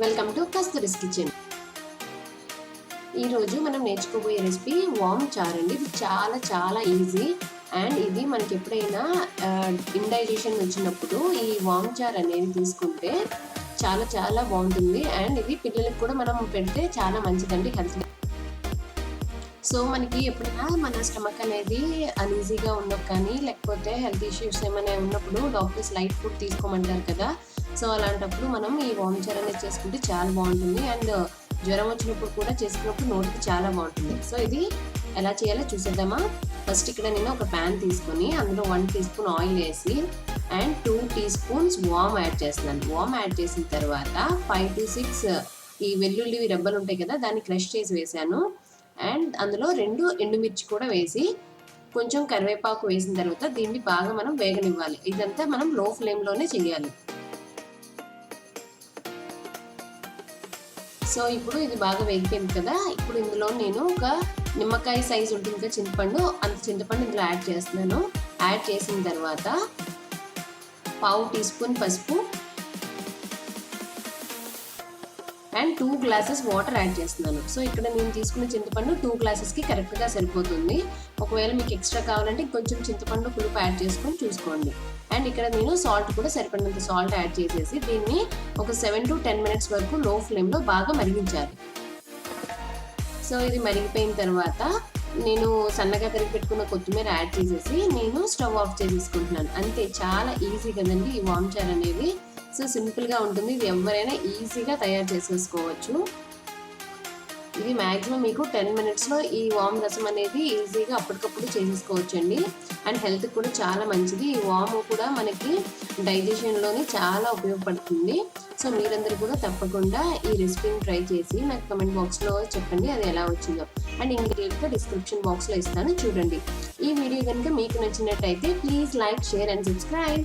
Welcome to కస్తూరిస్ kitchen. ఈరోజు మనం నేర్చుకోబోయే recipe వామ్ చారు అండి. ఇది చాలా చాలా ఈజీ అండ్ ఇది మనకి ఎప్పుడైనా ఇండైజెషన్ వచ్చినప్పుడు ఈ వామ్ చారు అనేది తీసుకుంటే చాలా చాలా బాగుంటుంది. అండ్ ఇది పిల్లలకు కూడా మనం పెడితే చాలా మంచిదండి హెల్త్. సో మనకి ఎప్పుడైనా మన స్టమక్ అనేది అన్ఈజీగా ఉన్నప్పుడు కానీ లేకపోతే హెల్త్ ఇష్యూస్ ఏమైనా ఉన్నప్పుడు డాక్టర్స్ లైట్ ఫుడ్ తీసుకోమంటారు కదా. సో అలాంటప్పుడు మనం ఈ వామ్ చారు అనేది చేసుకుంటే చాలా బాగుంటుంది. అండ్ జ్వరం వచ్చినప్పుడు కూడా చేసుకున్నప్పుడు నోటికి చాలా బాగుంటుంది. సో ఇది ఎలా చేయాలో చూసేద్దామా. ఫస్ట్ ఇక్కడ నేను ఒక ప్యాన్ తీసుకొని అందులో 1 టీ స్పూన్ ఆయిల్ వేసి అండ్ 2 టీ స్పూన్స్ వామ్ యాడ్ చేస్తున్నాను. వామ్ యాడ్ చేసిన తర్వాత 5 to 6 ఈ వెల్లుల్లి రెబ్బలు ఉంటాయి కదా, దాన్ని క్రష్ చేసి వేసాను. అండ్ అందులో 2 ఎండుమిర్చి కూడా వేసి కొంచెం కరివేపాకు వేసిన తర్వాత దీన్ని బాగా మనం వేగనివ్వాలి. ఇదంతా మనం లో ఫ్లేమ్లోనే చేయాలి. సో ఇప్పుడు ఇది బాగా వేగిపోయింది కదా. ఇప్పుడు ఇందులో నేను ఒక నిమ్మకాయ సైజు ఉంటుంది కదా చింతపండు, అంత చింతపండు ఇందులో యాడ్ చేస్తున్నాను. యాడ్ చేసిన తర్వాత 1/2 టీ స్పూన్ పసుపు అండ్ 2 గ్లాసెస్ వాటర్ యాడ్ చేస్తున్నాను. సో ఇక్కడ నేను తీసుకున్న చింతపండు 2 గ్లాసెస్కి కరెక్ట్గా సరిపోతుంది. ఒకవేళ మీకు ఎక్స్ట్రా కావాలంటే కొంచెం చింతపండు పులుపు యాడ్ చేసుకొని చూసుకోండి. అండ్ ఇక్కడ నేను సాల్ట్ కూడా సరిపడినంత సాల్ట్ యాడ్ చేసేసి దీన్ని ఒక 7 to 10 మినిట్స్ వరకు లో ఫ్లేమ్లో బాగా మరిగించాలి. సో ఇది మరిగిపోయిన తర్వాత నేను సన్నగా తరిగి పెట్టుకున్న కొత్తిమీర యాడ్ చేసేసి నేను స్టవ్ ఆఫ్ చేసేసుకుంటున్నాను. అంతే, చాలా ఈజీ కదండి ఈ వామ్ చారు అనేది. సో సింపుల్గా ఉంటుంది. ఇది ఎవరైనా ఈజీగా తయారు చేసేసుకోవచ్చు. ఇది మ్యాక్సిమం మీకు 10 మినిట్స్లో ఈ వామ్ రసం అనేది ఈజీగా అప్పటికప్పుడు చేసేసుకోవచ్చు అండి. అండ్ హెల్త్ కూడా చాలా మంచిది. ఈ వాము కూడా మనకి డైజెషన్లోని చాలా ఉపయోగపడుతుంది. సో మీరందరూ కూడా తప్పకుండా ఈ రెసిపీని ట్రై చేసి నాకు కమెంట్ బాక్స్లో చెప్పండి అది ఎలా వచ్చిందో. అండ్ ఇంగ్రీడియంట్గా డిస్క్రిప్షన్ బాక్స్లో ఇస్తాను, చూడండి. ఈ వీడియో కనుక మీకు నచ్చినట్టయితే please like, share and subscribe.